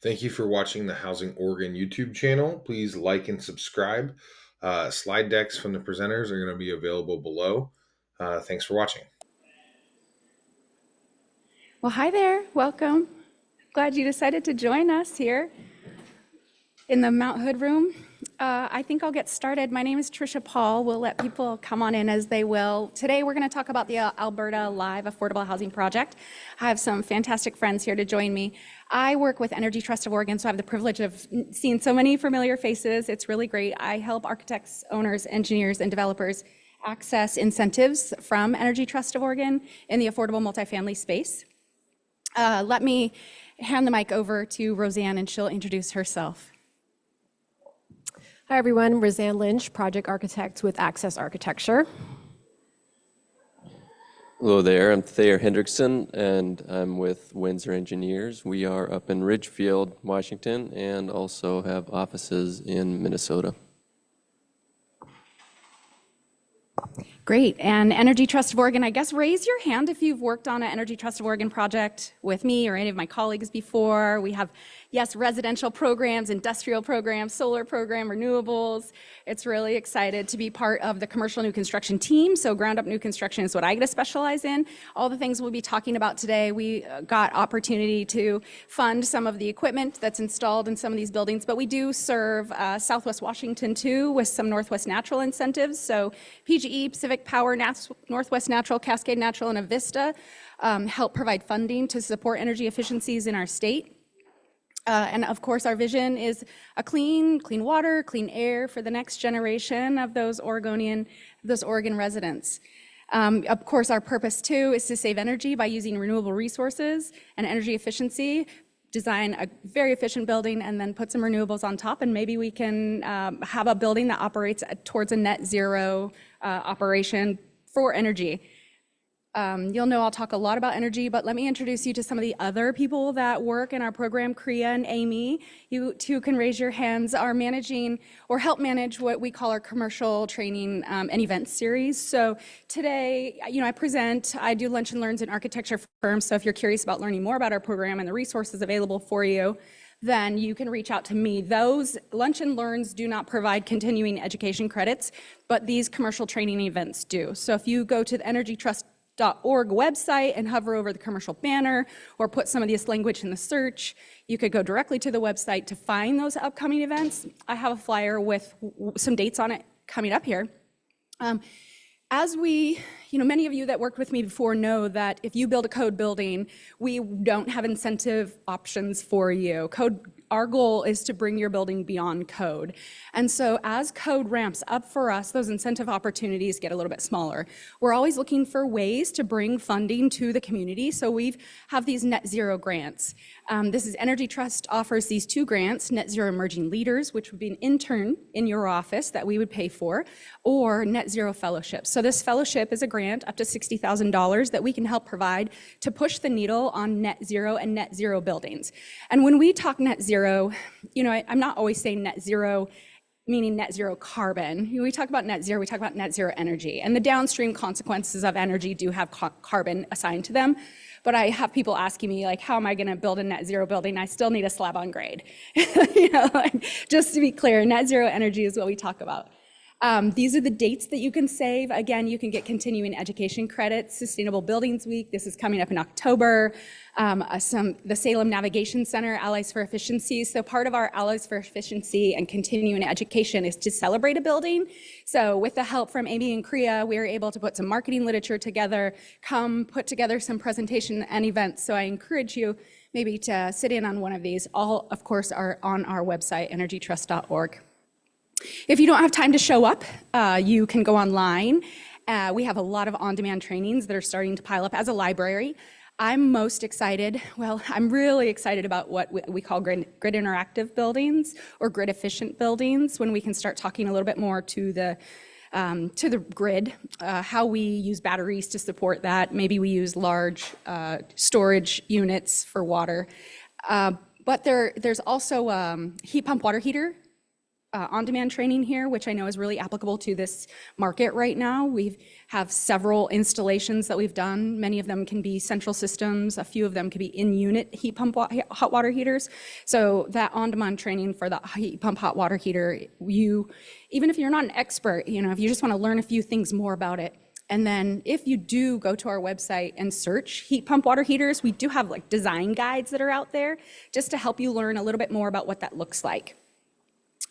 Thank you for watching the Housing Oregon YouTube channel. Please like and subscribe. Slide decks from the presenters are going to be available below. Thanks for watching. Well, hi there. Welcome. Glad you decided to join us here in the Mount Hood room. I think I'll get started. My name is Trisha Paul. We'll let people come on in as they will. Today, we're going to talk about the Alberta Alive Affordable Housing Project. I have some fantastic friends here to join me. I work with Energy Trust of Oregon, so I have the privilege of seeing so many familiar faces. It's really great. I help architects, owners, engineers, and developers access incentives from Energy Trust of Oregon in the affordable multifamily space. Let me hand the mic over to Roseanne, and she'll introduce herself. Hi everyone, Roseanne Lynch, project architect with Access Architecture. Hello there, I'm Thayer Hendrickson and I'm with Windsor Engineers. We are up in Ridgefield, Washington, and also have offices in Minnesota. Great. And Energy Trust of Oregon, I guess raise your hand if you've worked on an Energy Trust of Oregon project with me or any of my colleagues before. We have, yes, residential programs, industrial programs, solar program, renewables. It's really excited to be part of the commercial new construction team. So ground up new construction is what I get to specialize in. All the things we'll be talking about today, we got opportunity to fund some of the equipment that's installed in some of these buildings, but we do serve Southwest Washington too with some Northwest Natural incentives. So PGE, Pacific Power, Northwest Natural, Cascade Natural, and Avista help provide funding to support energy efficiencies in our state. And of course, our vision is a clean water, clean air for the next generation of those Oregon residents. Of course, our purpose too is to save energy by using renewable resources and energy efficiency, design a very efficient building and then put some renewables on top, and maybe we can have a building that operates towards a net zero operation for energy. You'll know I'll talk a lot about energy, but let me introduce you to some of the other people that work in our program. Kriya and Amy, you too can raise your hands, are managing or help manage what we call our commercial training and events series. So today, I do lunch and learns in architecture firms. So if you're curious about learning more about our program and the resources available for you, then you can reach out to me. Those lunch and learns do not provide continuing education credits, but these commercial training events do. So if you go to the energytrust.org website and hover over the commercial banner or put some of this language in the search, you could go directly to the website to find those upcoming events. I have a flyer with some dates on it coming up here. Many of you that worked with me before know that if you build a code building, we don't have incentive options for you. Our goal is to bring your building beyond code. And so as code ramps up for us, those incentive opportunities get a little bit smaller. We're always looking for ways to bring funding to the community. So we have these net zero grants. This is Energy Trust offers these two grants, Net Zero Emerging Leaders, which would be an intern in your office that we would pay for, or Net Zero Fellowship. So this fellowship is a grant up to $60,000 that we can help provide to push the needle on net zero and net zero buildings. And when we talk net zero, I'm not always saying net zero meaning net zero carbon. We talk about net zero, we talk about net zero energy. And the downstream consequences of energy do have carbon assigned to them. But I have people asking me, like, how am I going to build a net zero building? I still need a slab on grade. Just to be clear, net zero energy is what we talk about. These are the dates that you can save. Again, you can get continuing education credits. Sustainable Buildings Week, this is coming up in October. The Salem Navigation Center, Allies for Efficiency. So part of our Allies for Efficiency and continuing education is to celebrate a building. So with the help from Amy and Kriya, we were able to put some marketing literature together, put together some presentation and events. So I encourage you maybe to sit in on one of these. All, of course, are on our website, energytrust.org. If you don't have time to show up, you can go online. We have a lot of on-demand trainings that are starting to pile up as a library. I'm really excited about what we call grid interactive buildings or grid efficient buildings, when we can start talking a little bit more to the grid, how we use batteries to support that. Maybe we use large storage units for water. But there's also heat pump water heater on-demand training here, which I know is really applicable to this market right now. We have several installations that we've done. Many of them can be central systems. A few of them could be in-unit heat pump hot water heaters. So that on-demand training for the heat pump hot water heater, even if you're not an expert, if you just want to learn a few things more about it. And then if you do go to our website and search heat pump water heaters, we do have like design guides that are out there just to help you learn a little bit more about what that looks like.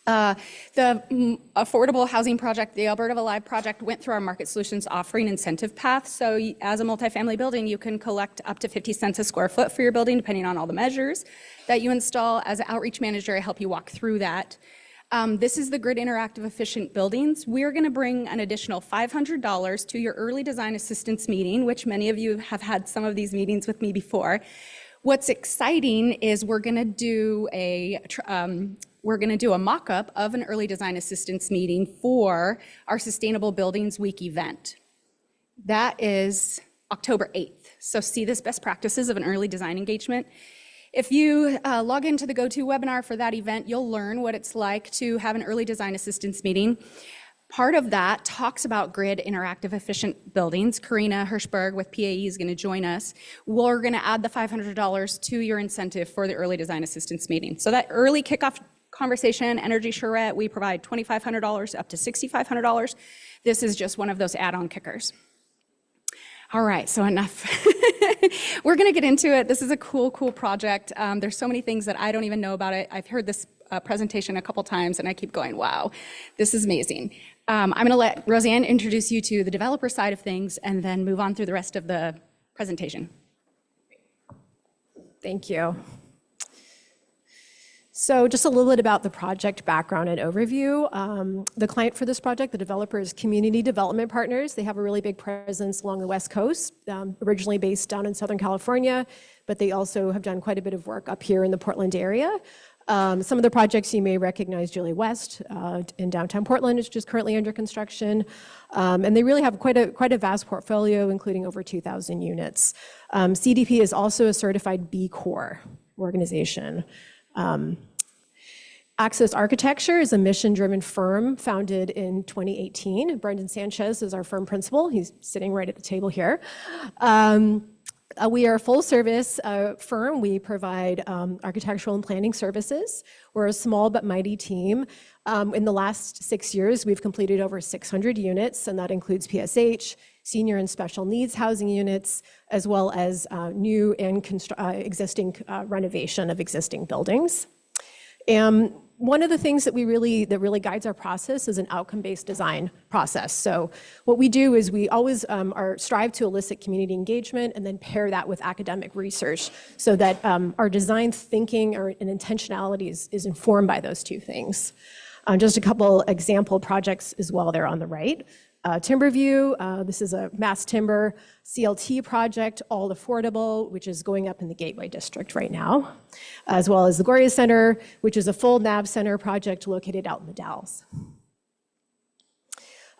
The affordable housing project, the Alberta Alive project, went through our market solutions offering incentive path. So as a multifamily building, you can collect up to 50 cents a square foot for your building, depending on all the measures that you install. As an outreach manager, I help you walk through that. This is the Grid Interactive Efficient Buildings. We're going to bring an additional $500 to your early design assistance meeting, which many of you have had some of these meetings with me before. What's exciting is we're going to do a mock-up of an early design assistance meeting for our Sustainable Buildings Week event. That is October 8th. So see this best practices of an early design engagement. If you log into the GoToWebinar for that event, you'll learn what it's like to have an early design assistance meeting. Part of that talks about grid interactive efficient buildings. Karina Hirschberg with PAE is going to join us. We're going to add the $500 to your incentive for the early design assistance meeting. So that early kickoff conversation, energy charrette, we provide $2,500 up to $6,500. This is just one of those add-on kickers. All right, so enough. We're going to get into it. This is a cool project. There's so many things that I don't even know about it. I've heard this presentation a couple times, and I keep going, wow, this is amazing. I'm going to let Roseanne introduce you to the developer side of things and then move on through the rest of the presentation. Thank you. So just a little bit about the project background and overview. The client for this project, the developer, is Community Development Partners. They have a really big presence along the West Coast, originally based down in Southern California, but they also have done quite a bit of work up here in the Portland area. Some of the projects you may recognize: Julie West in downtown Portland, which is currently under construction. And they really have quite a vast portfolio, including over 2,000 units. CDP is also a certified B Corp organization. Access Architecture is a mission-driven firm founded in 2018. Brendan Sanchez is our firm principal. He's sitting right at the table here. We are a full-service firm. We provide architectural and planning services. We're a small but mighty team. In the last 6 years, we've completed over 600 units, and that includes PSH, senior and special needs housing units, as well as new and existing renovation of existing buildings. And one of the things that really guides our process is an outcome-based design process. So what we do is we always strive to elicit community engagement and then pair that with academic research so that our design thinking and intentionality is informed by those two things. Just a couple example projects as well there on the right. Timberview, this is a mass timber CLT project, all affordable, which is going up in the Gateway District right now, as well as the Gloria Center, which is a full NAB Center project located out in the Dalles.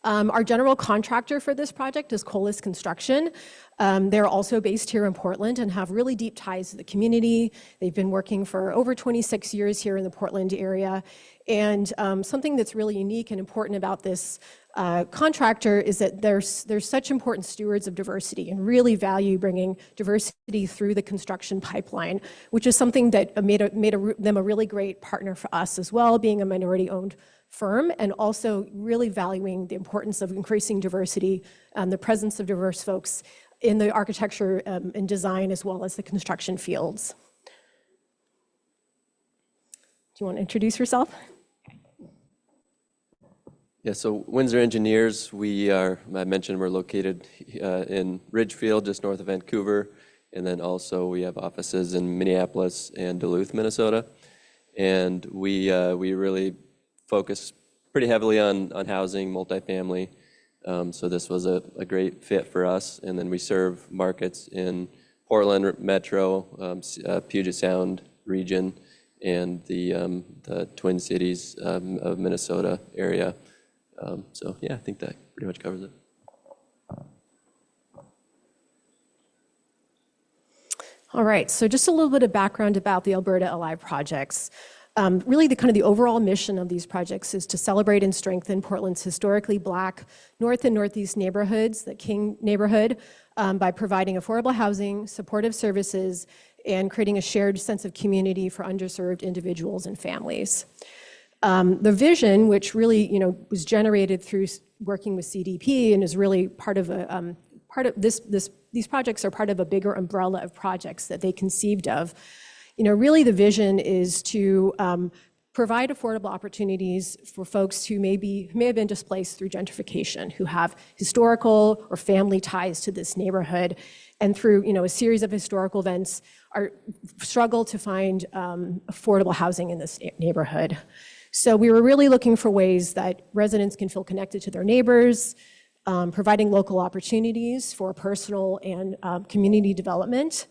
Our general contractor for this project is Colas Construction. They're also based here in Portland and have really deep ties to the community. They've been working for over 26 years here in the Portland area. And something that's really unique and important about this contractor is that there's such important stewards of diversity and really value bringing diversity through the construction pipeline, which is something that made them a really great partner for us as well, being a minority-owned firm, and also really valuing the importance of increasing diversity and the presence of diverse folks in the architecture and design as well as the construction fields. Do you want to introduce yourself? Yeah, so Windsor Engineers, I mentioned we're located in Ridgefield, just north of Vancouver, and then also we have offices in Minneapolis and Duluth, Minnesota. And we really focus pretty heavily on housing, multifamily. So this was a great fit for us. And then we serve markets in Portland Metro, Puget Sound region, and the Twin Cities of Minnesota area. So yeah, I think that pretty much covers it. All right, so just a little bit of background about the Alberta Alive projects. Really, the kind of the overall mission of these projects is to celebrate and strengthen Portland's historically Black North and Northeast neighborhoods, the King neighborhood, by providing affordable housing, supportive services, and creating a shared sense of community for underserved individuals and families. The vision, which really, was generated through working with CDP and is really part of these projects are part of a bigger umbrella of projects that they conceived of. Really the vision is to provide affordable opportunities for folks who may have been displaced through gentrification, who have historical or family ties to this neighborhood, and through a series of historical events struggle to find affordable housing in this neighborhood. So we were really looking for ways that residents can feel connected to their neighbors, providing local opportunities for personal and community development,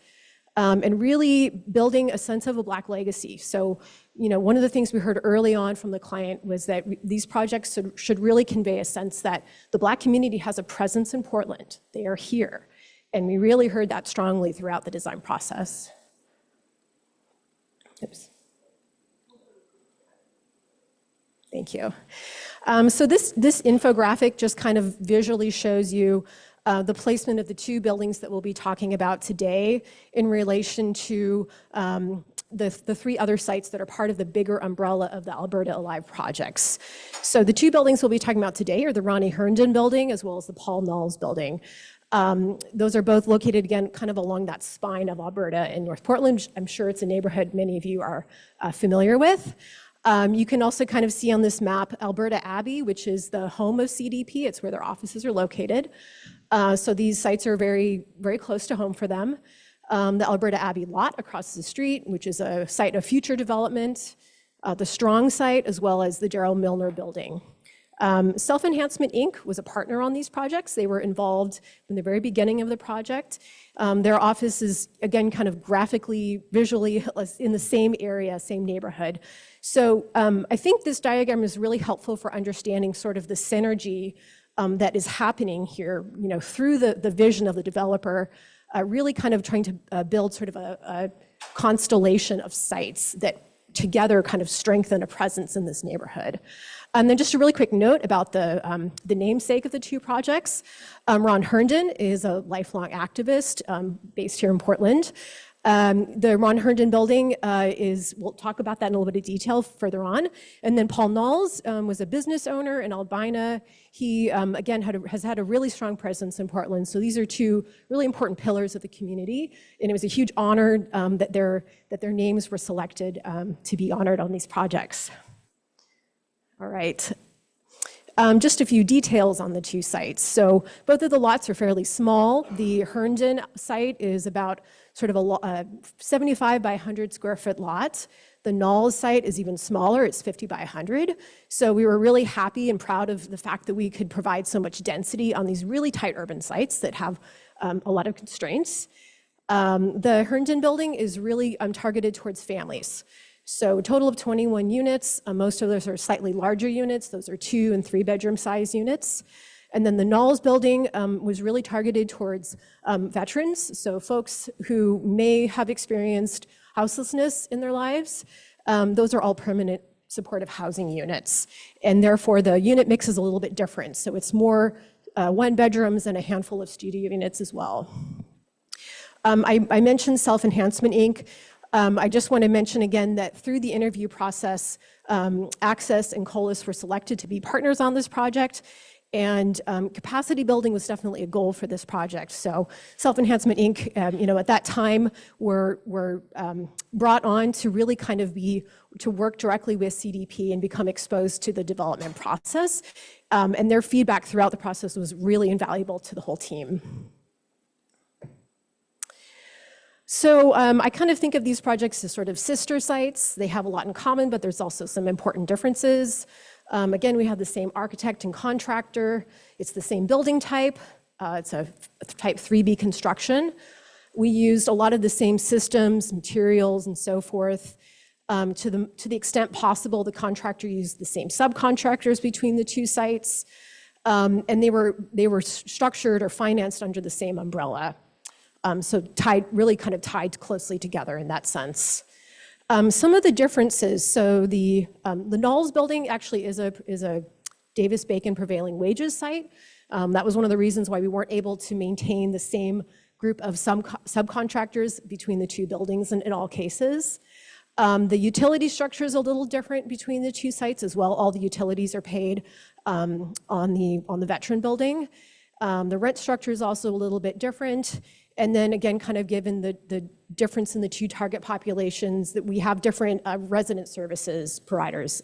and really building a sense of a Black legacy. So, one of the things we heard early on from the client was that these projects should really convey a sense that the Black community has a presence in Portland. They are here. And we really heard that strongly throughout the design process. Oops. Thank you. So this infographic just kind of visually shows you the placement of the two buildings that we'll be talking about today in relation to the three other sites that are part of the bigger umbrella of the Alberta Alive projects. So the two buildings we'll be talking about today are the Ronnie Herndon building as well as the Paul Knauls building. Those are both located, again, kind of along that spine of Alberta in North Portland. I'm sure it's a neighborhood many of you are familiar with. You can also kind of see on this map Alberta Abbey, which is the home of CDP. It's where their offices are located. So these sites are very, very close to home for them. The Alberta Abbey lot across the street, which is a site of future development, the Strong site, as well as the Darrell Milner building. Self-Enhancement Inc. was a partner on these projects. They were involved in the very beginning of the project. Their office is, again, kind of graphically, visually in the same area, same neighborhood. So I think this diagram is really helpful for understanding sort of the synergy that is happening here, through the vision of the developer, really kind of trying to build sort of a constellation of sites that together kind of strengthen a presence in this neighborhood. And then just a really quick note about the namesake of the two projects. Ron Herndon is a lifelong activist based here in Portland. The Ron Herndon building we'll talk about that in a little bit of detail further on. And then Paul Knauls was a business owner in Albina. He, again, has had a really strong presence in Portland. So these are two really important pillars of the community. And it was a huge honor that their names were selected to be honored on these projects. All right. Just a few details on the two sites. So both of the lots are fairly small. The Herndon site is about sort of a 75 by 100 square foot lot. The Knauls site is even smaller, it's 50 by 100. So we were really happy and proud of the fact that we could provide so much density on these really tight urban sites that have a lot of constraints. The Herndon building is really targeted towards families. So a total of 21 units. Most of those are slightly larger units. Those are 2 and 3 bedroom size units. And then the Knauls building was really targeted towards veterans, so folks who may have experienced houselessness in their lives. Those are all permanent supportive housing units. And therefore, the unit mix is a little bit different. So it's more 1 bedrooms and a handful of studio units as well. I mentioned Self-Enhancement Inc. I just want to mention again that through the interview process, Access and Colas were selected to be partners on this project. And capacity building was definitely a goal for this project. So Self-Enhancement Inc., at that time were brought on to really kind of to work directly with CDP and become exposed to the development process. And their feedback throughout the process was really invaluable to the whole team. So I kind of think of these projects as sort of sister sites. They have a lot in common, but there's also some important differences. Again, we have the same architect and contractor. It's the same building type. It's a type 3B construction. We used a lot of the same systems, materials, and so forth. To the extent possible, the contractor used the same subcontractors between the two sites. And they were structured or financed under the same umbrella. So really kind of tied closely together in that sense. Some of the differences, so the Knauls building actually is a Davis-Bacon prevailing wages site. That was one of the reasons why we weren't able to maintain the same group of subcontractors between the two buildings in all cases. The utility structure is a little different between the two sites as well. All the utilities are paid on the veteran building. The rent structure is also a little bit different. And then again, kind of given the difference in the two target populations, that we have different resident services providers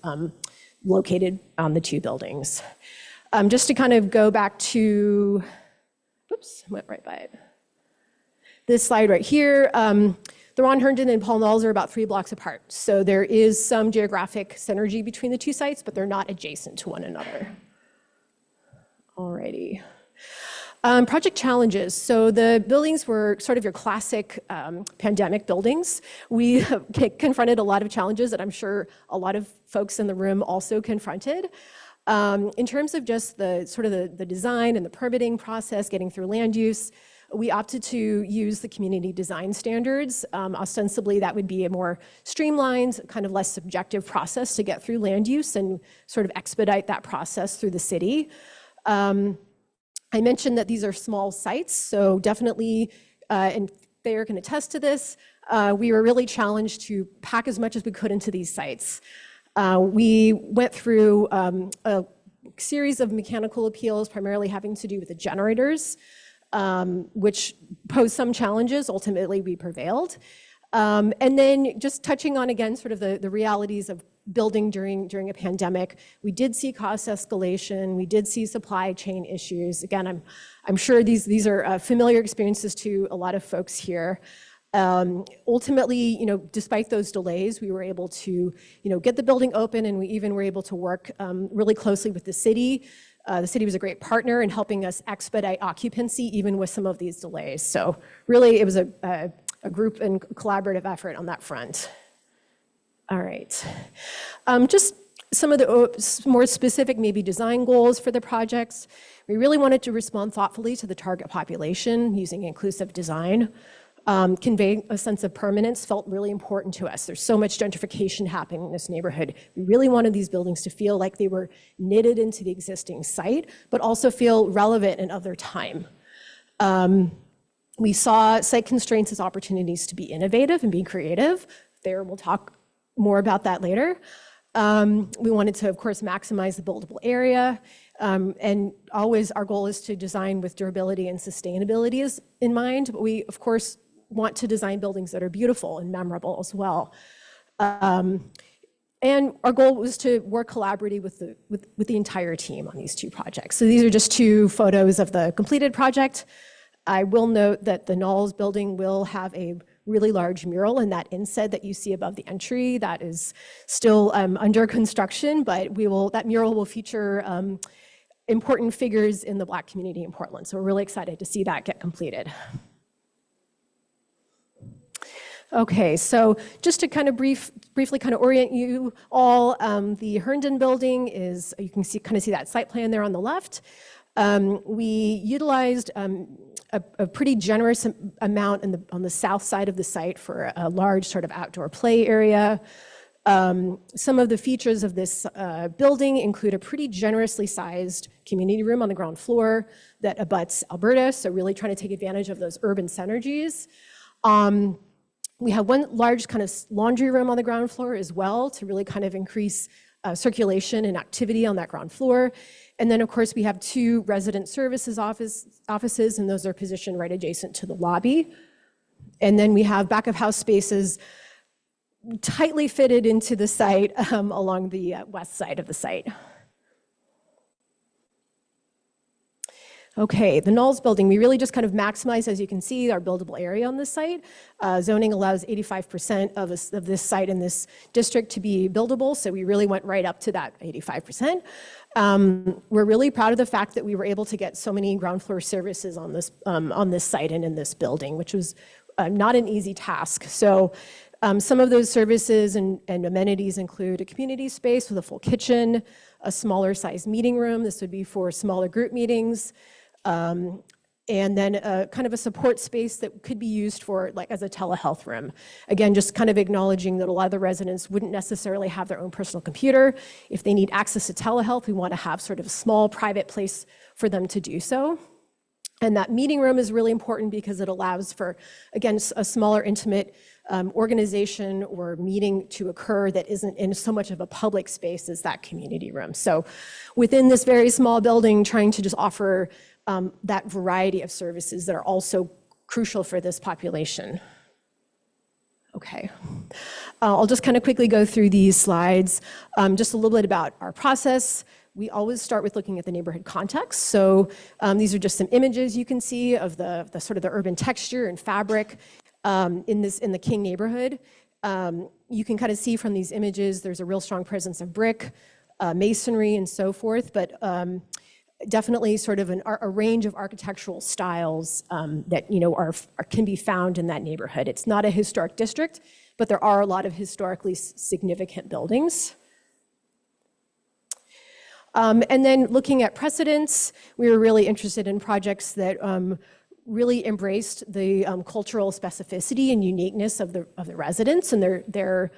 located on the two buildings. Just to kind of go back to, oops, went right by it. This slide right here, the Ron Herndon and Paul Knauls are about 3 blocks apart. So there is some geographic synergy between the two sites, but they're not adjacent to one another. Alrighty. Project challenges. So the buildings were sort of your classic pandemic buildings. We confronted a lot of challenges that I'm sure a lot of folks in the room also confronted. In terms of just the design and the permitting process, getting through land use, we opted to use the community design standards. Ostensibly, that would be a more streamlined, kind of less subjective process to get through land use and sort of expedite that process through the city. I mentioned that these are small sites, so definitely, and Thayer can attest to this, we were really challenged to pack as much as we could into these sites. We went through a series of mechanical appeals, primarily having to do with the generators, which posed some challenges. Ultimately, we prevailed. And then just touching on, again, sort of the realities of building during a pandemic, we did see cost escalation, we did see supply chain issues. Again, I'm sure these are familiar experiences to a lot of folks here. Ultimately, despite those delays, we were able to, get the building open, and we even were able to work really closely with the city. The city was a great partner in helping us expedite occupancy, even with some of these delays. So really, it was a group and collaborative effort on that front. All right. Just some of the more specific, maybe design goals for the projects. We really wanted to respond thoughtfully to the target population using inclusive design. Conveying a sense of permanence felt really important to us. There's so much gentrification happening in this neighborhood. We really wanted these buildings to feel like they were knitted into the existing site, but also feel relevant and of their time. We saw site constraints as opportunities to be innovative and be creative. There, we'll talk more about that later. We wanted to, of course, maximize the buildable area. And always our goal is to design with durability and sustainability in mind. But we, of course, want to design buildings that are beautiful and memorable as well. And our goal was to work collaboratively with the entire team on these two projects. So these are just two photos of the completed project. I will note that the Knauls building will have a really large mural in that inset that you see above the entry. That is still under construction, but that mural will feature important figures in the Black community in Portland. So we're really excited to see that get completed. Okay, so just to kind of briefly kind of orient you all, the Herndon building is, you can kind of see that site plan there on the left. We utilized a pretty generous amount on the south side of the site for a large sort of outdoor play area. Some of the features of this building include a pretty generously sized community room on the ground floor that abuts Alberta, so really trying to take advantage of those urban synergies. We have one large kind of laundry room on the ground floor as well to really kind of increase circulation and activity on that ground floor. And then, of course, we have two resident services offices, and those are positioned right adjacent to the lobby. And then we have back of house spaces tightly fitted into the site along the west side of the site. Okay, the Knauls building, we really just kind of maximize, as you can see, our buildable area on this site. Zoning allows 85% of this site in this district to be buildable, so we really went right up to that 85%. We're really proud of the fact that we were able to get so many ground floor services on this site and in this building, which was not an easy task. So some of those services and amenities include a community space with a full kitchen, a smaller size meeting room. This would be for smaller group meetings. and then kind of a support space that could be used for like as a telehealth room. Again, just kind of acknowledging that a lot of the residents wouldn't necessarily have their own personal computer. If they need access to telehealth, we want to have sort of a small private place for them to do so. And that meeting room is really important because it allows for, again, a smaller, intimate organization or meeting to occur that isn't in so much of a public space as that community room. So within this very small building, trying to just offer that variety of services that are also crucial for this population. Okay. I'll just kind of quickly go through these slides. Just a little bit about our process. We always start with looking at the neighborhood context. So these are just some images you can see of the sort of the urban texture and fabric in the King neighborhood. You can kind of see from these images, there's a real strong presence of brick, masonry, and so forth, but definitely sort of a range of architectural styles that can be found in that neighborhood. It's not a historic district, but there are a lot of historically significant buildings. And then looking at precedents, we were really interested in projects that really embraced the cultural specificity and uniqueness of the residents and their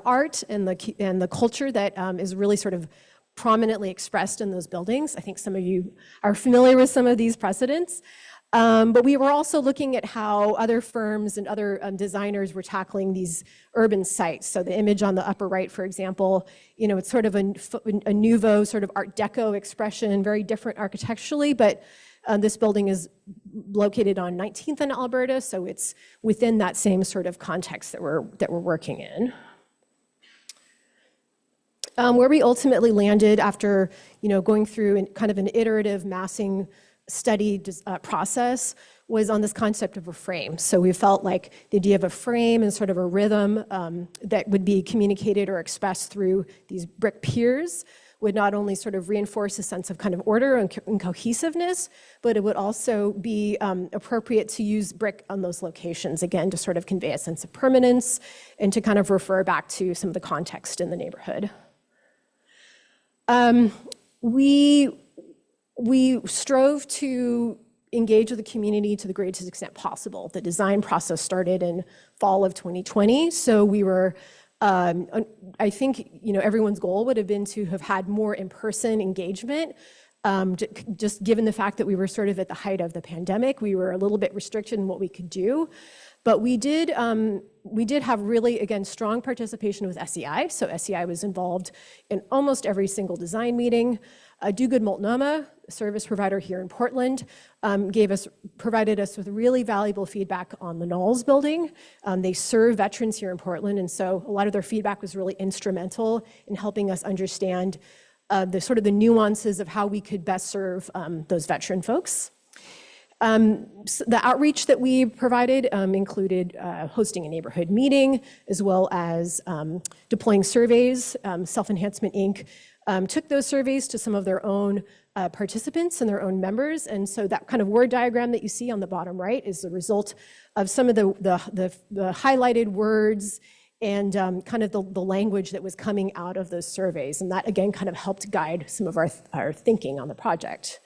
art and the culture that is really sort of prominently expressed in those buildings. I think some of you are familiar with some of these precedents. But we were also looking at how other firms and other designers were tackling these urban sites. So the image on the upper right, for example, it's sort of a nouveau sort of Art Deco expression, very different architecturally, but this building is located on 19th and Alberta, so it's within that same sort of context that we're working in. Where we ultimately landed after going through kind of an iterative massing study process was on this concept of a frame. So we felt like the idea of a frame and sort of a rhythm that would be communicated or expressed through these brick piers would not only sort of reinforce a sense of kind of order and cohesiveness, but it would also be appropriate to use brick on those locations, again, to sort of convey a sense of permanence and to kind of refer back to some of the context in the neighborhood. We strove to engage with the community to the greatest extent possible. The design process started in fall of 2020, so we were, I think, everyone's goal would have been to have had more in-person engagement. Just given the fact that we were sort of at the height of the pandemic, we were a little bit restricted in what we could do. But we did have really, again, strong participation with SEI. So SEI was involved in almost every single design meeting. Do Good Multnomah, a service provider here in Portland, provided us with really valuable feedback on the Knauls building. They serve veterans here in Portland, and so a lot of their feedback was really instrumental in helping us understand the sort of the nuances of how we could best serve those veteran folks. So the outreach that we provided included hosting a neighborhood meeting, as well as deploying surveys. Self-Enhancement, Inc. Took those surveys to some of their own participants and their own members, and so that kind of word diagram that you see on the bottom right is the result of some of the highlighted words and kind of the language that was coming out of those surveys, and that again kind of helped guide some of our thinking on the project.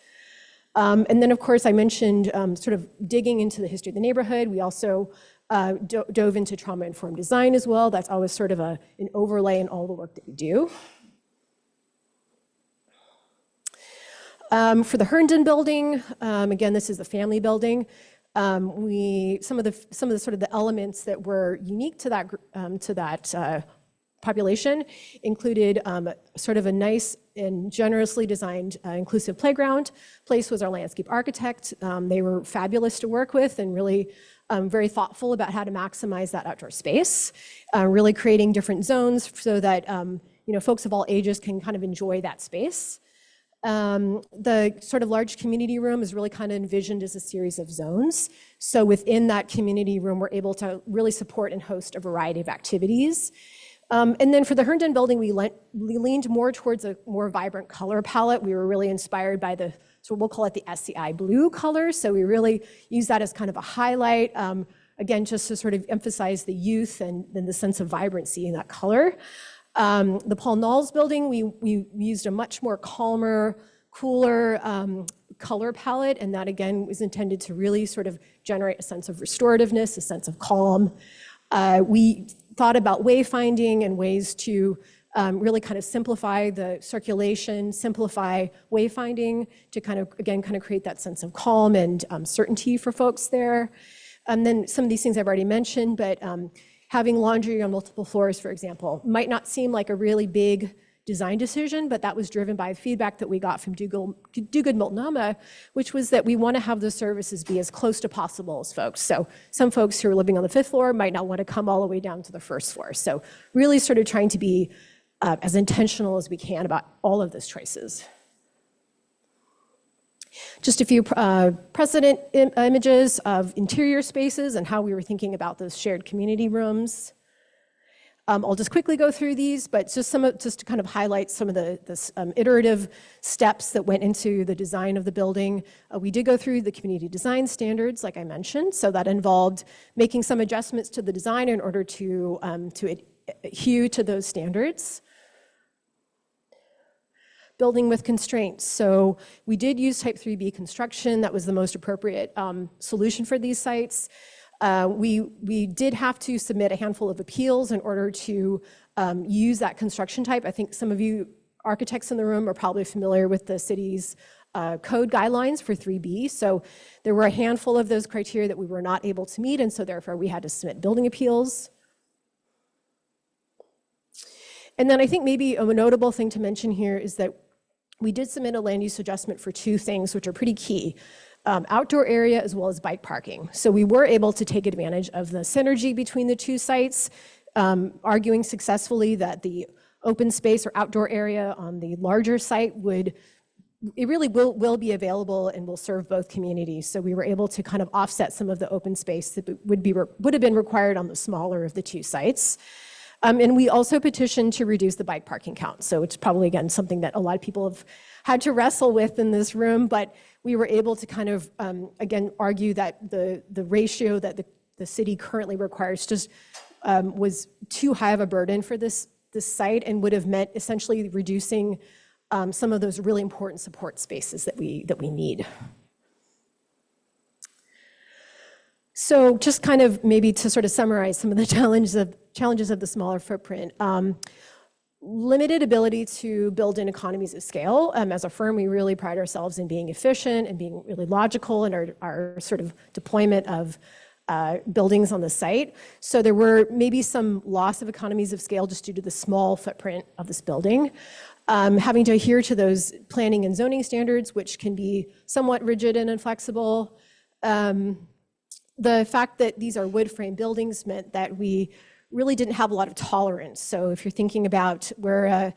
And then, of course, I mentioned sort of digging into the history of the neighborhood. We also dove into trauma-informed design as well. That's always sort of an overlay in all the work that we do. For the Herndon building, again, this is the family building. Some of the sort of the elements that were unique to that population included sort of a nice and generously designed inclusive playground. Place was our landscape architect. They were fabulous to work with and really very thoughtful about how to maximize that outdoor space, really creating different zones so that folks of all ages can kind of enjoy that space. The sort of large community room is really kind of envisioned as a series of zones. So within that community room, we're able to really support and host a variety of activities. And then for the Herndon building, we leaned more towards a more vibrant color palette. We were really inspired by so we'll call it the SEI blue color. So we really use that as kind of a highlight, again, just to sort of emphasize the youth and the sense of vibrancy in that color. The Paul Knauls building, we used a much more calmer, cooler color palette, and that again was intended to really sort of generate a sense of restorativeness, a sense of calm. We thought about wayfinding and ways to really kind of simplify the circulation, simplify wayfinding to kind of, again, kind of create that sense of calm and certainty for folks there. And then some of these things I've already mentioned, but having laundry on multiple floors, for example, might not seem like a really big design decision, but that was driven by feedback that we got from Do Good Multnomah, which was that we want to have the services be as close to possible as folks. So some folks who are living on the 5th floor might not want to come all the way down to the 1st floor. So really sort of trying to be as intentional as we can about all of those choices. Just a few precedent images of interior spaces and how we were thinking about those shared community rooms. I'll just quickly go through these, but just to kind of highlight some of the iterative steps that went into the design of the building. We did go through the community design standards, like I mentioned, so that involved making some adjustments to the design in order to adhere to those standards. Building with constraints. So we did use type 3B construction. That was the most appropriate solution for these sites. We did have to submit a handful of appeals in order to use that construction type. I think some of you architects in the room are probably familiar with the city's code guidelines for 3B. So there were a handful of those criteria that we were not able to meet, and so therefore we had to submit building appeals. And then I think maybe a notable thing to mention here is that we did submit a land use adjustment for 2 things, which are pretty key. Outdoor area as well as bike parking. So we were able to take advantage of the synergy between the 2 sites, arguing successfully that the open space or outdoor area on the larger site it really will be available and will serve both communities. So we were able to kind of offset some of the open space that would have been required on the smaller of the 2 sites. And we also petitioned to reduce the bike parking count. So it's probably, again, something that a lot of people have had to wrestle with in this room, but we were able to kind of, again, argue that the ratio that the city currently requires just was too high of a burden for this site and would have meant essentially reducing some of those really important support spaces that we need. So just kind of maybe to sort of summarize some of the challenges of the smaller footprint. Limited ability to build in economies of scale. As a firm, we really pride ourselves in being efficient and being really logical in our sort of deployment of buildings on the site. So there were maybe some loss of economies of scale just due to the small footprint of this building. Having to adhere to those planning and zoning standards, which can be somewhat rigid and inflexible. The fact that these are wood frame buildings meant that we really didn't have a lot of tolerance. So if you're thinking about where a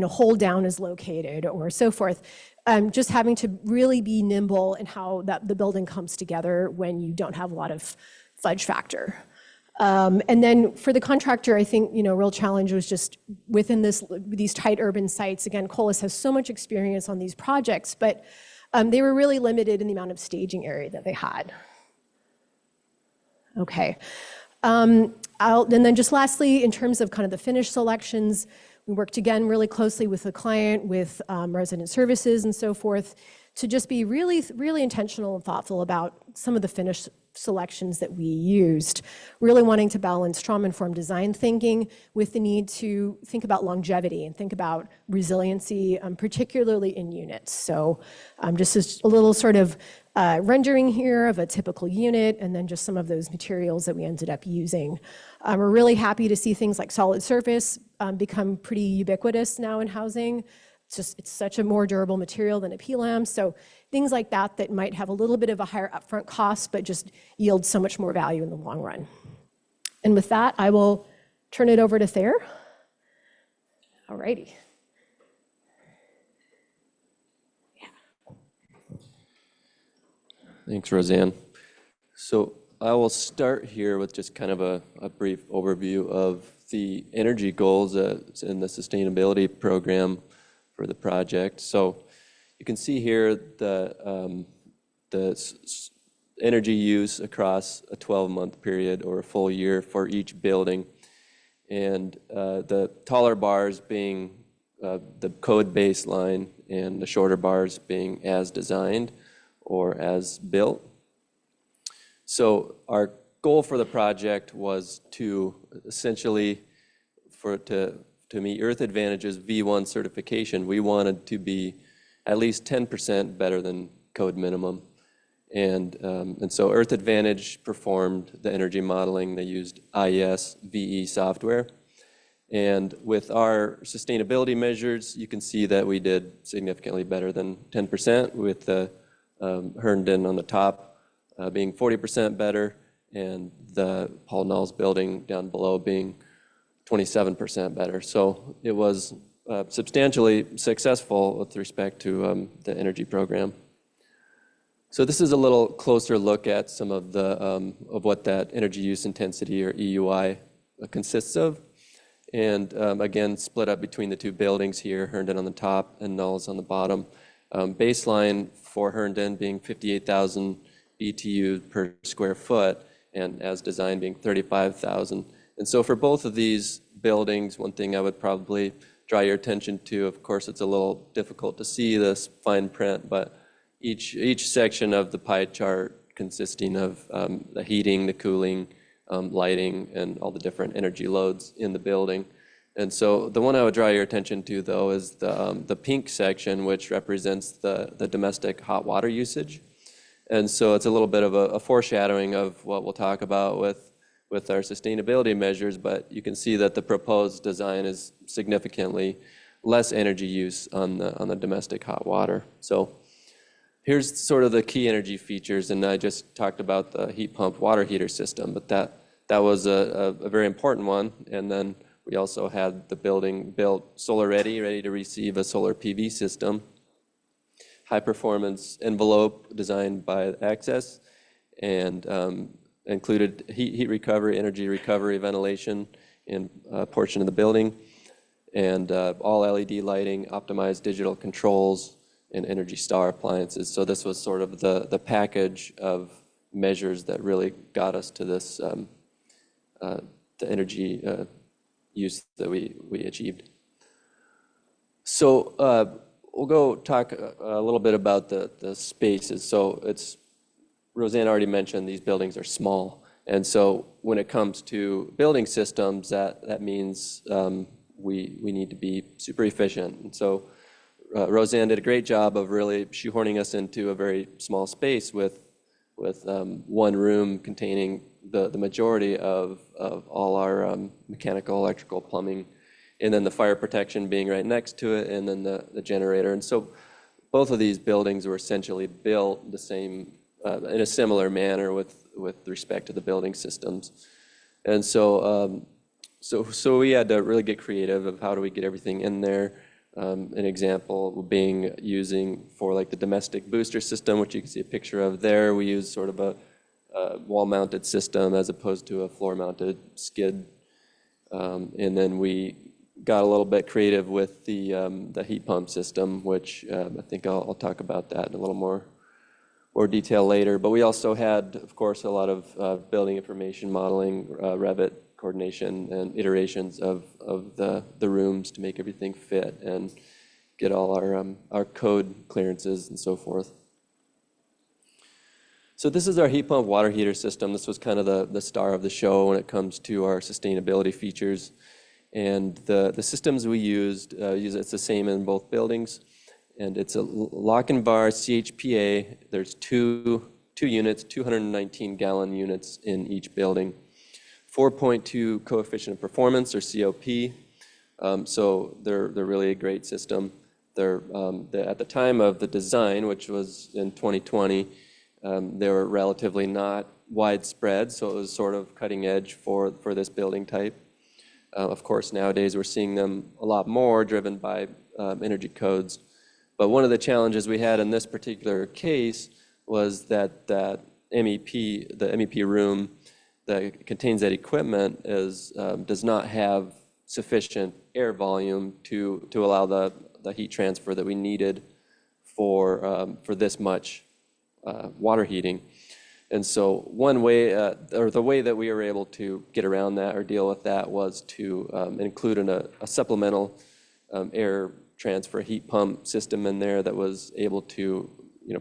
hold down is located or so forth, just having to really be nimble in how the building comes together when you don't have a lot of fudge factor. And then for the contractor, I think, a real challenge was just within these tight urban sites. Again, Colas has so much experience on these projects, but they were really limited in the amount of staging area that they had. Okay. And then just lastly, in terms of kind of the finish selections, we worked again really closely with the client, with resident services and so forth, to just be really, really intentional and thoughtful about some of the finish selections that we used, really wanting to balance trauma-informed design thinking with the need to think about longevity and think about resiliency, particularly in units. So just a little sort of rendering here of a typical unit, and then just some of those materials that we ended up using. We're really happy to see things like solid surface become pretty ubiquitous now in housing. It's such a more durable material than a PLAM. So things like that might have a little bit of a higher upfront cost, but just yield so much more value in the long run. And with that, I will turn it over to Thayer. All righty. Thanks, Roseanne. So I will start here with just kind of a brief overview of the energy goals in the sustainability program for the project. So you can see here the energy use across a 12-month period or a full year for each building. And the taller bars being the code baseline, and the shorter bars being as designed or as built. So our goal for the project was to essentially, to meet Earth Advantage's V1 certification, we wanted to be at least 10% better than code minimum. And so Earth Advantage performed the energy modeling. They used IES VE software. And with our sustainability measures, you can see that we did significantly better than 10%, with the Herndon on the top being 40% better, and the Paul Knauls building down below being 27% better. So it was substantially successful with respect to the energy program. So this is a little closer look at some of the of what that energy use intensity, or EUI, consists of. And again, split up between the two buildings here, Herndon on the top and Knauls on the bottom. Baseline for Herndon being 58,000 BTU per square foot, and as designed being 35,000. And so for both of these buildings, one thing I would probably draw your attention to, of course, it's a little difficult to see this fine print, but each section of the pie chart consisting of the heating, the cooling, lighting, and all the different energy loads in the building. And so the one I would draw your attention to, though, is the pink section, which represents the domestic hot water usage. And so it's a little bit of a foreshadowing of what we'll talk about with our sustainability measures, but you can see that the proposed design is significantly less energy use on the domestic hot water. So here's sort of the key energy features, and I just talked about the heat pump water heater system, but that was a very important one. And then we also had the building built solar ready to receive a solar PV system, high performance envelope designed by Access, and included heat recovery, energy recovery, ventilation in a portion of the building, and all LED lighting, optimized digital controls, and Energy Star appliances. So this was sort of the package of measures that really got us to this, the energy use that we achieved. So we'll go talk a little bit about the spaces. So Roseanne already mentioned these buildings are small. And so when it comes to building systems, that means we need to be super efficient. And so Roseanne did a great job of really shoehorning us into a very small space with one room containing the majority of all our mechanical, electrical, plumbing, and then the fire protection being right next to it, and then the generator. And so both of these buildings were essentially built the same, in a similar manner with respect to the building systems. And so we had to really get creative of how do we get everything in there. An example being using for like the domestic booster system, which you can see a picture of there. We use sort of a wall-mounted system as opposed to a floor-mounted skid. And then we got a little bit creative with the heat pump system, which I think I'll talk about that in a little more detail later. But we also had, of course, a lot of building information modeling, Revit coordination, and iterations of the rooms to make everything fit and get all our code clearances and so forth. So this is our heat pump water heater system. This was kind of the star of the show when it comes to our sustainability features. And the systems we used, it's the same in both buildings. And it's a lock-and-bar CHPA. There's two units, 219-gallon units in each building. 4.2 coefficient of performance, or COP. So they're really a great system. At the time of the design, which was in 2020, they were relatively not widespread, so it was sort of cutting edge for this building type. Of course, nowadays we're seeing them a lot more driven by energy codes. But one of the challenges we had in this particular case was that the MEP room that contains that equipment does not have sufficient air volume to allow the heat transfer that we needed for this much water heating. And so one way, or the way that we were able to get around that or deal with that was to include a supplemental air transfer heat pump system in there that was able to,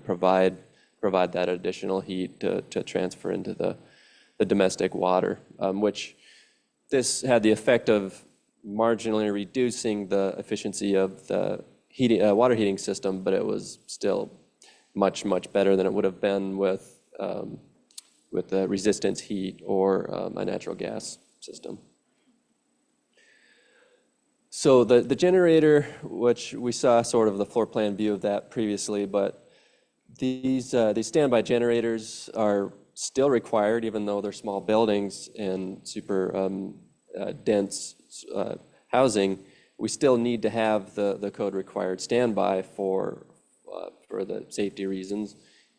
provide that additional heat to transfer into the domestic water, which this had the effect of marginally reducing the efficiency of the water heating system, but it was still much, much better than it would have been with the resistance heat or a natural gas system. So the generator, which we saw sort of the floor plan view of that previously, but these standby generators are still required, even though they're small buildings and super dense housing. We still need to have the code required standby for the safety reasons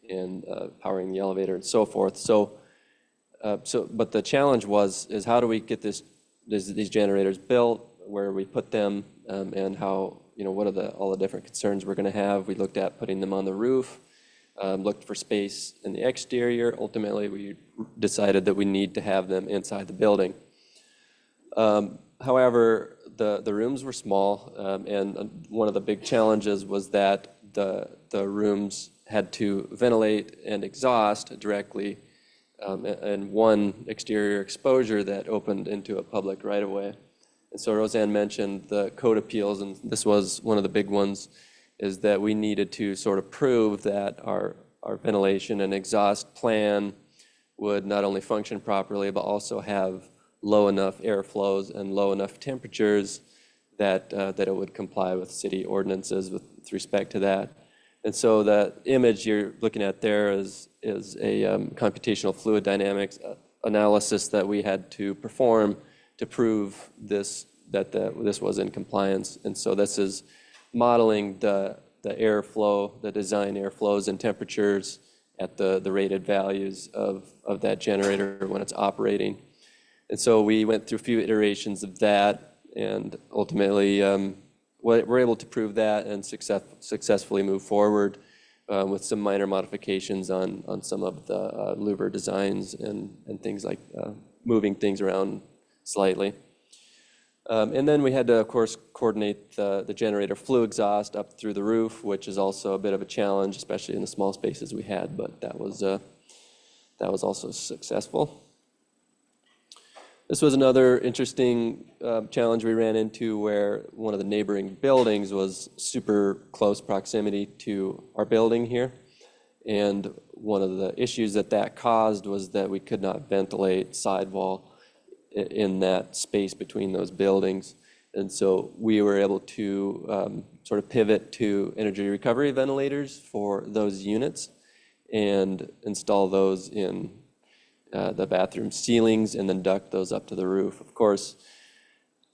and powering the elevator and so forth. But the challenge is how do we get these generators built, where we put them, and how, what are all the different concerns we're going to have. We looked at putting them on the roof, looked for space in the exterior. Ultimately, we decided that we need to have them inside the building. However, the rooms were small, and one of the big challenges was that the rooms had to ventilate and exhaust directly, and one exterior exposure that opened into a public right-of-way. And so Roseanne mentioned the code appeals, and this was one of the big ones, is that we needed to sort of prove that our ventilation and exhaust plan would not only function properly, but also have low enough airflows and low enough temperatures that it would comply with city ordinances with respect to that. And so the image you're looking at there is a computational fluid dynamics analysis that we had to perform to prove this was in compliance. And so this is modeling the airflow, the design airflows and temperatures at the rated values of that generator when it's operating. And so we went through a few iterations of that, and ultimately we're able to prove that and successfully move forward with some minor modifications on some of the louver designs and things like moving things around slightly. And then we had to, of course, coordinate the generator flue exhaust up through the roof, which is also a bit of a challenge, especially in the small spaces we had, but that was also successful. This was another interesting challenge we ran into, where one of the neighboring buildings was super close proximity to our building here. And one of the issues that caused was that we could not ventilate sidewall in that space between those buildings. And so we were able to sort of pivot to energy recovery ventilators for those units and install those in the bathroom ceilings and then duct those up to the roof. Of course,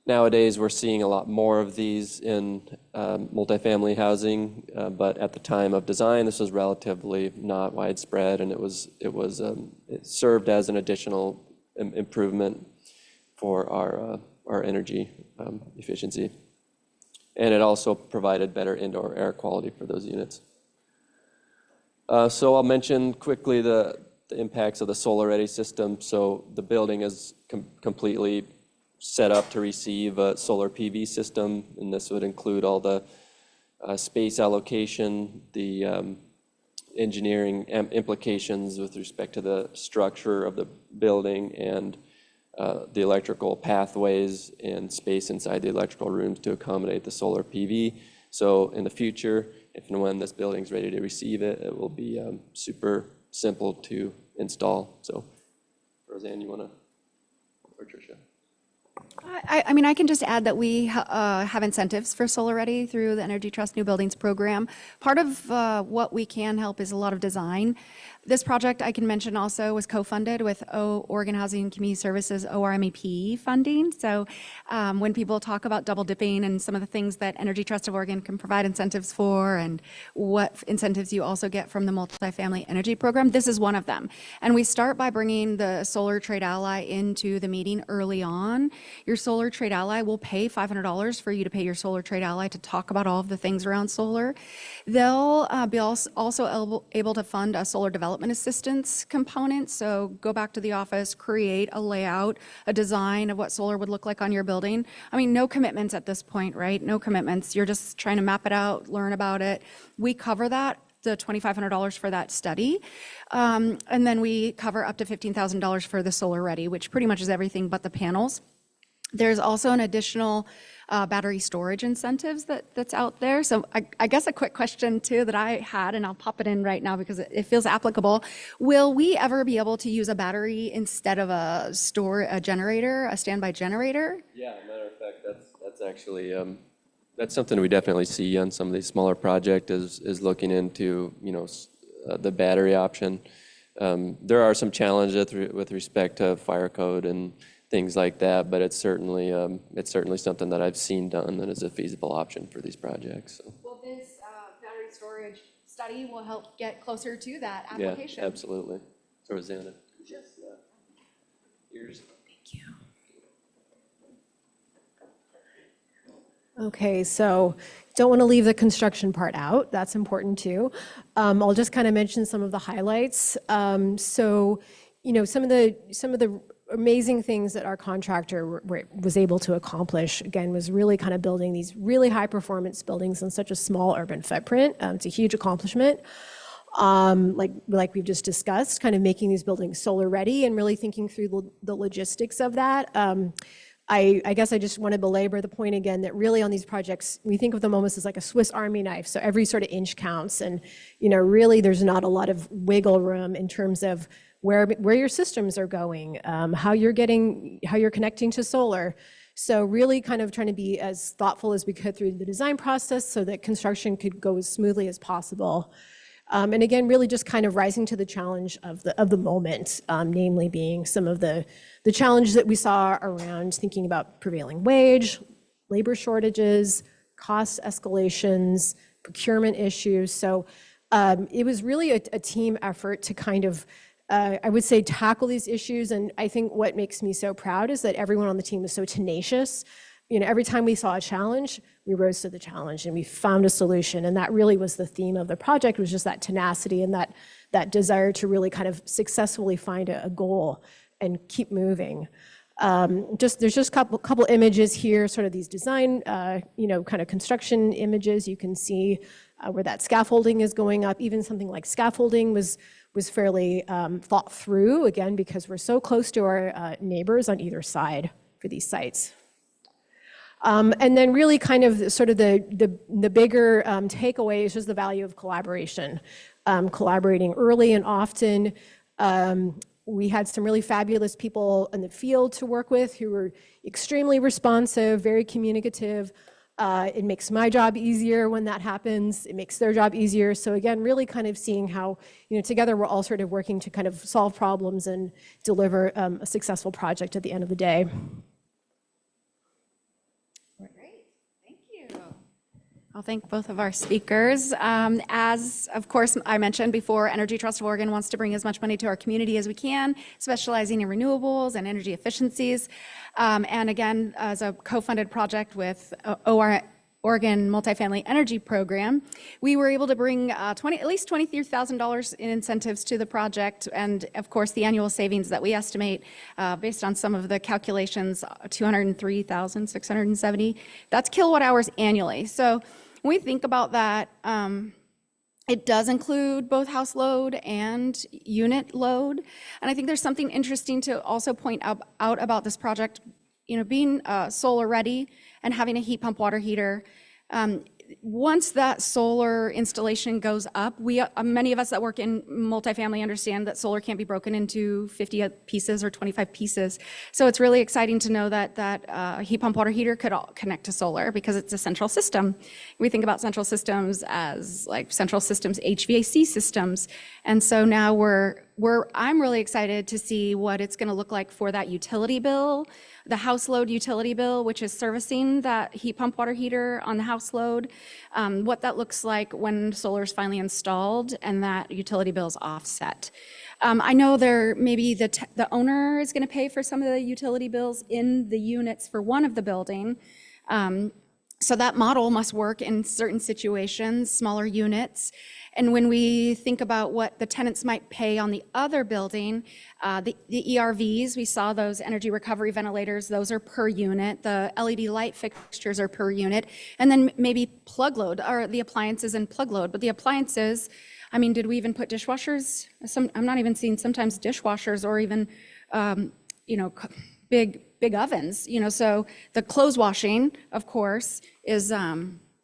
nowadays we're seeing a lot more of these in multifamily housing, but at the time of design, this was relatively not widespread, and it served as an additional improvement for our energy efficiency. And it also provided better indoor air quality for those units. So I'll mention quickly the impacts of the solar-ready system. So the building is completely set up to receive a solar PV system, and this would include all the space allocation, the engineering implications with respect to the structure of the building, and the electrical pathways and space inside the electrical rooms to accommodate the solar PV. So in the future, if and when this building's ready to receive it, it will be super simple to install. So Roseanne, you want to, or Tricia? I mean, I can just add that we have incentives for Solar Ready through the Energy Trust New Buildings program. Part of what we can help is a lot of design. This project, I can mention also, was co-funded with Oregon Housing and Community Services ORMEP funding. So when people talk about double dipping and some of the things that Energy Trust of Oregon can provide incentives for, and what incentives you also get from the multifamily energy program, this is one of them. And we start by bringing the Solar Trade Ally into the meeting early on. Your Solar Trade Ally will pay $500 for you to pay your Solar Trade Ally to talk about all of the things around solar. They'll be also able to fund a solar development development assistance component. So go back to the office, create a layout, a design of what solar would look like on your building. I mean, no commitments at this point, right? No commitments. You're just trying to map it out, learn about it. We cover that, the $2,500 for that study. And then we cover up to $15,000 for the Solar Ready, which pretty much is everything but the panels. There's also an additional battery storage incentives that's out there. So I guess a quick question too that I had, and I'll pop it in right now because it feels applicable. Will we ever be able to use a battery instead of a generator, a standby generator? Yeah, matter of fact, that's actually that's something we definitely see on some of these smaller projects is looking into, the battery option. There are some challenges with respect to fire code and things like that, but it's certainly something that I've seen done that is a feasible option for these projects. So. Well, this battery storage study will help get closer to that Yeah, application. absolutely. So Rosanna, yours. Thank you. Okay, so don't want to leave the construction part out. That's important too. I'll just kind of mention some of the highlights. So, some of the amazing things that our contractor was able to accomplish, again, was really kind of building these really high performance buildings in such a small urban footprint. It's a huge accomplishment. Like we've just discussed, kind of making these buildings solar ready and really thinking through the logistics of that. I guess I just want to belabor the point again that really on these projects, we think of them almost as like a Swiss Army knife. So every sort of inch counts. And, really there's not a lot of wiggle room in terms of where your systems are going, how you're connecting to solar. So really kind of trying to be as thoughtful as we could through the design process so that construction could go as smoothly as possible. And again, really just kind of rising to the challenge of the moment, namely being some of the challenges that we saw around thinking about prevailing wage, labor shortages, cost escalations, procurement issues. So it was really a team effort to kind of, I would say, tackle these issues. And I think what makes me so proud is that everyone on the team was so tenacious. Every time we saw a challenge, we rose to the challenge and we found a solution. And that really was the theme of the project, was just that tenacity and that desire to really kind of successfully find a goal and keep moving. There's just a couple images here, sort of these design, kind of construction images. You can see where that scaffolding is going up. Even something like scaffolding was fairly thought through, again, because we're so close to our neighbors on either side for these sites. And then really kind of sort of the bigger takeaway is just the value of collaboration. Collaborating early and often. We had some really fabulous people in the field to work with who were extremely responsive, very communicative. It makes my job easier when that happens. It makes their job easier. So again, really kind of seeing how, together we're all sort of working to kind of solve problems and deliver a successful project at the end of the day. I'll thank both of our speakers. As, of course, I mentioned before, Energy Trust of Oregon wants to bring as much money to our community as we can, specializing in renewables and energy efficiencies. And again, as a co-funded project with Oregon Multifamily Energy Program, we were able to bring at least $23,000 in incentives to the project. And of course, the annual savings that we estimate based on some of the calculations, 203,670, that's kilowatt hours annually. So when we think about that, it does include both house load and unit load. And I think there's something interesting to also point out about this project, being solar ready and having a heat pump water heater. Once that solar installation goes up, many of us that work in multifamily understand that solar can't be broken into 50 pieces or 25 pieces. So it's really exciting to know that heat pump water heater could all connect to solar because it's a central system. We think about central systems as like central systems HVAC systems. And so now I'm really excited to see what it's going to look like for that utility bill, the house load utility bill, which is servicing that heat pump water heater on the house load, what that looks like when solar is finally installed and that utility bill is offset. I know maybe the owner is going to pay for some of the utility bills in the units for one of the building. So that model must work in certain situations, smaller units. And when we think about what the tenants might pay on the other building, the ERVs, we saw those energy recovery ventilators, those are per unit. The LED light fixtures are per unit. And then maybe plug load, or the appliances and plug load. But the appliances, I mean, did we even put dishwashers? I'm not even seeing sometimes dishwashers or even, big ovens, so the clothes washing, of course,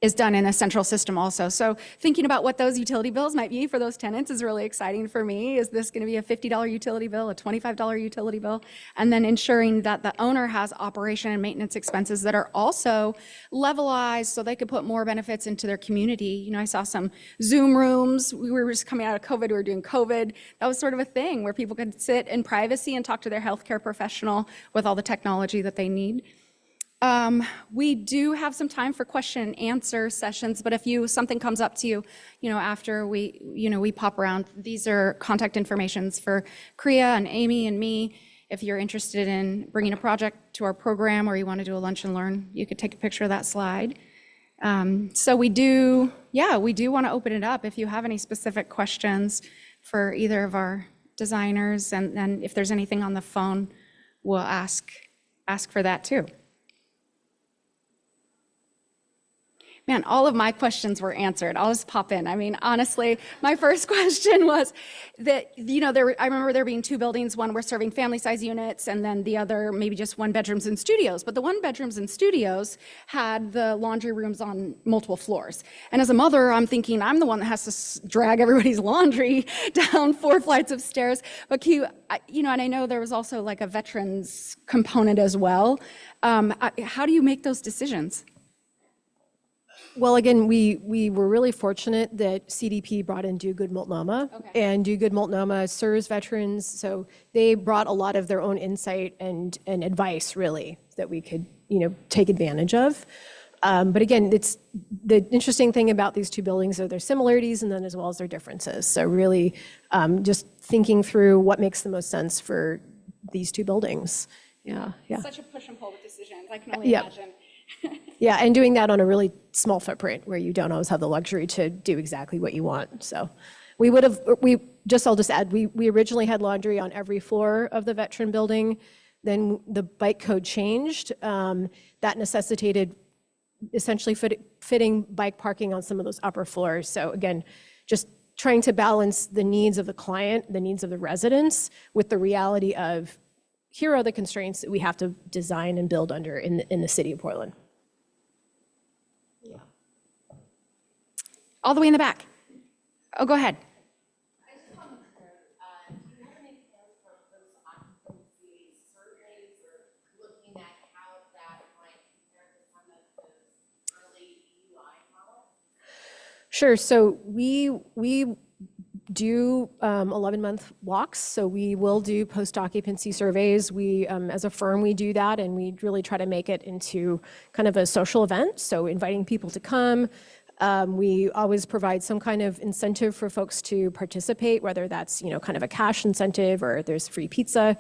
is done in a central system also. So thinking about what those utility bills might be for those tenants is really exciting for me. Is this going to be a $50 utility bill, a $25 utility bill? And then ensuring that the owner has operation and maintenance expenses that are also levelized so they could put more benefits into their community. I saw some Zoom rooms. We were just coming out of COVID. We were doing COVID. That was sort of a thing where people could sit in privacy and talk to their healthcare professional with all the technology that they need. We do have some time for question and answer sessions, but if something comes up to you, after we pop around, these are contact informations for Kriya and Amy and me. If you're interested in bringing a project to our program or you want to do a lunch and learn, you could take a picture of that slide. So we do want to open it up if you have any specific questions for either of our designers, and if there's anything on the phone, we'll ask for that too. Man, all of my questions were answered. I'll just pop in. I mean, honestly, my first question was that, I remember there being two buildings. One were serving family-size units, and then the other maybe just one bedrooms and studios. But the one bedrooms and studios had the laundry rooms on multiple floors. And as a mother, I'm thinking I'm the one that has to drag everybody's laundry down 4 flights of stairs. But and I know there was also like a veterans component as well. How do you make those decisions? Well, again, we were really fortunate that CDP brought in Do Good Multnomah, and Do Good Multnomah serves veterans, so they brought a lot of their own insight and advice, really, that we could, take advantage of. But again, it's the interesting thing about these two buildings are their similarities and then as well as their differences. So really, just thinking through what makes the most sense for these two buildings. Yeah. Such a push and pull with decisions. I can only imagine. Yeah, and doing that on a really small footprint where you don't always have the luxury to do exactly what you want. So I'll just add, we originally had laundry on every floor of the veteran building. Then the bike code changed. That necessitated essentially fitting bike parking on some of those upper floors. So again, just trying to balance the needs of the client, the needs of the residents with the reality of here are the constraints that we have to design and build under in the city of Portland. All the way in the back. Oh, go ahead. I just want to know, do you have any plans for those occupancy surveys or looking at how that might compare to some of those early EUI models? Sure. So we do 11-month walks. So we will do post-occupancy surveys. We, as a firm, we do that, and we really try to make it into kind of a social event. So inviting people to come. We always provide some kind of incentive for folks to participate, whether that's, kind of a cash incentive or there's free pizza.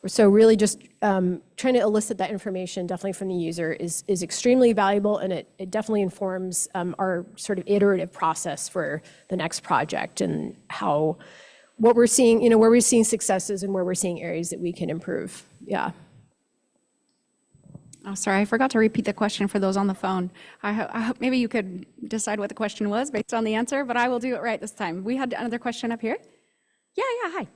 So really just trying to elicit that information definitely from the user is extremely valuable, and it definitely informs our sort of iterative process for the next project and what we're seeing, where we're seeing successes and where we're seeing areas that we can improve. Yeah. Oh, sorry, I forgot to repeat the question for those on the phone. I hope maybe you could decide what the question was based on the answer, but I will do it right this time. We had another question up here. Yeah, hi. It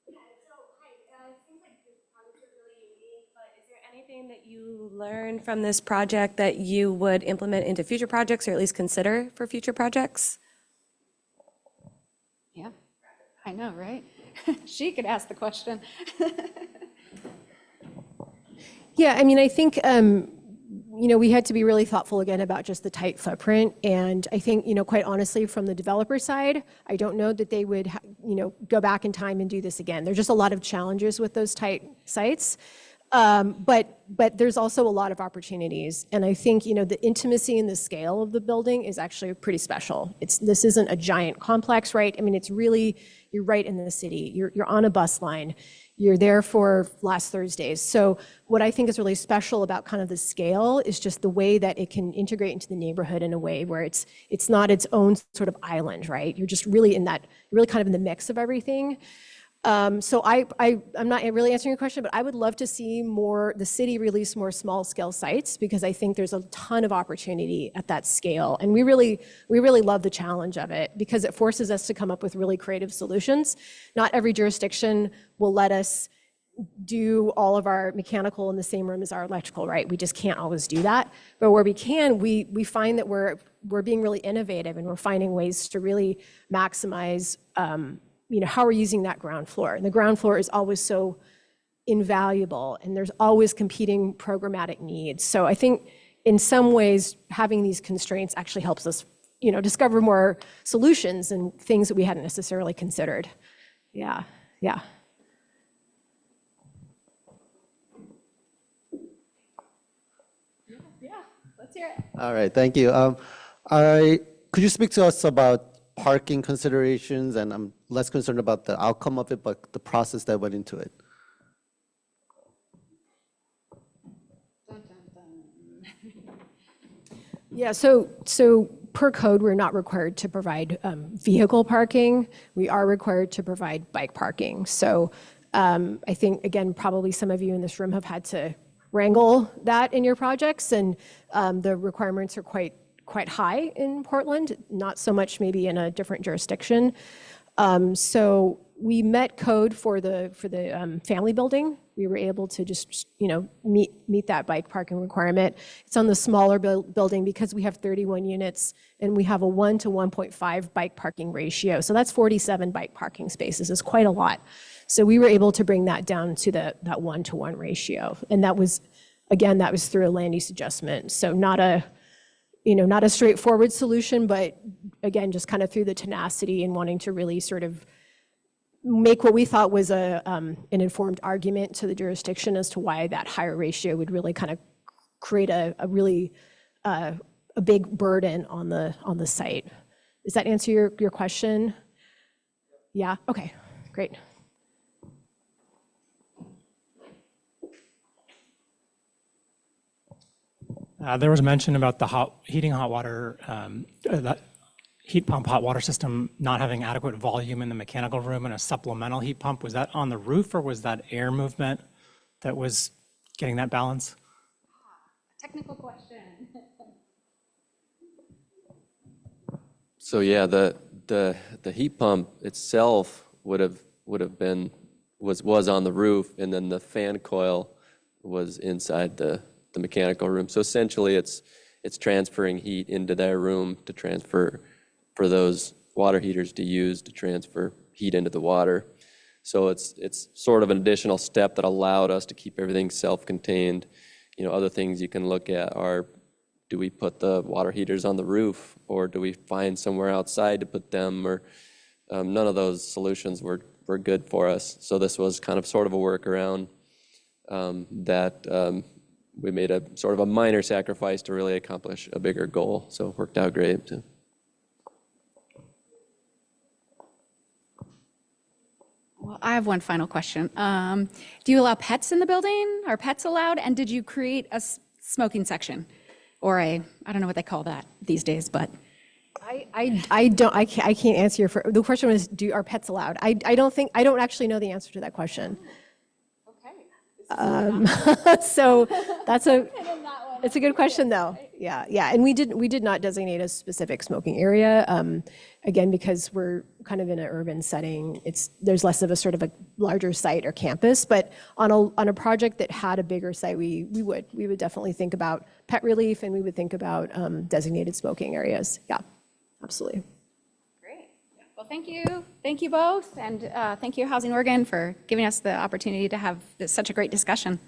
seems like this project is really unique, but is there anything that you learned from this project that you would implement into future projects or at least consider for future projects? Yeah, I know, right? She could ask the question. Yeah, I mean, I think, we had to be really thoughtful again about just the tight footprint. And I think, quite honestly, from the developer side, I don't know that they would, go back in time and do this again. There's just a lot of challenges with those tight sites. But there's also a lot of opportunities. And I think, the intimacy and the scale of the building is actually pretty special. This isn't a giant complex, right? I mean, it's really, you're right in the city. You're on a bus line. you're there for last Thursdays. So what I think is really special about kind of the scale is just the way that it can integrate into the neighborhood in a way where it's not its own sort of island, right? You're just really in that, you're really kind of in the mix of everything. So I'm not really answering your question, but I would love to see the city release more small scale sites, because I think there's a ton of opportunity at that scale. And we really love the challenge of it, because it forces us to come up with really creative solutions. Not every jurisdiction will let us do all of our mechanical in the same room as our electrical, right? We just can't always do that. But where we can, we find that we're being really innovative, and we're finding ways to really maximize how we're using that ground floor. And the ground floor is always so invaluable, and there's always competing programmatic needs. So I think in some ways, having these constraints actually helps us, discover more solutions and things that we hadn't necessarily considered. Yeah. Yeah, let's hear it. All right, thank you. Could you speak to us about parking considerations? And I'm less concerned about the outcome of it, but the process that went into it. Yeah, so per code, we're not required to provide vehicle parking. We are required to provide bike parking. So I think, again, probably some of you in this room have had to wrangle that in your projects, and the requirements are quite high in Portland, not so much maybe in a different jurisdiction. So we met code for the family building. We were able to just meet that bike parking requirement. It's on the smaller building because we have 31 units and we have a 1 to 1.5 bike parking ratio. So that's 47 bike parking spaces. It's quite a lot. So we were able to bring that down to that 1-to-1 ratio, and that was through a land use adjustment. So not a straightforward solution, but again, just kind of through the tenacity and wanting to really sort of make what we thought was an informed argument to the jurisdiction as to why that higher ratio would really kind of create a really a big burden on the site. Does that answer your question? Yeah, okay, great. There was mention about the heat pump hot water system not having adequate volume in the mechanical room and a supplemental heat pump. Was that on the roof, or was that air movement that was getting that balance? Technical question. So yeah, the heat pump itself was on the roof, and then the fan coil was inside the mechanical room. So essentially, it's transferring heat into their room to transfer for those water heaters to use to transfer heat into the water. So it's sort of an additional step that allowed us to keep everything self-contained. Other things you can look at are, do we put the water heaters on the roof, or do we find somewhere outside to put them? Or none of those solutions were good for us. So this was kind of sort of a workaround that we made a sort of a minor sacrifice to really accomplish a bigger goal. So it worked out great too. Well, I have one final question. Do you allow pets in the building? Are pets allowed? And did you create a smoking section, or I don't know what they call that these days, but. I can't answer the question was, are pets allowed? I don't actually know the answer to that question. So it's a good question though. Yeah. And we did not designate a specific smoking area. Again, because we're kind of in an urban setting, there's less of a sort of a larger site or campus, but on a project that had a bigger site, we would definitely think about pet relief, and we would think about designated smoking areas. Yeah, absolutely. Well, thank you both, and thank you, Housing Oregon, for giving us the opportunity to have such a great discussion.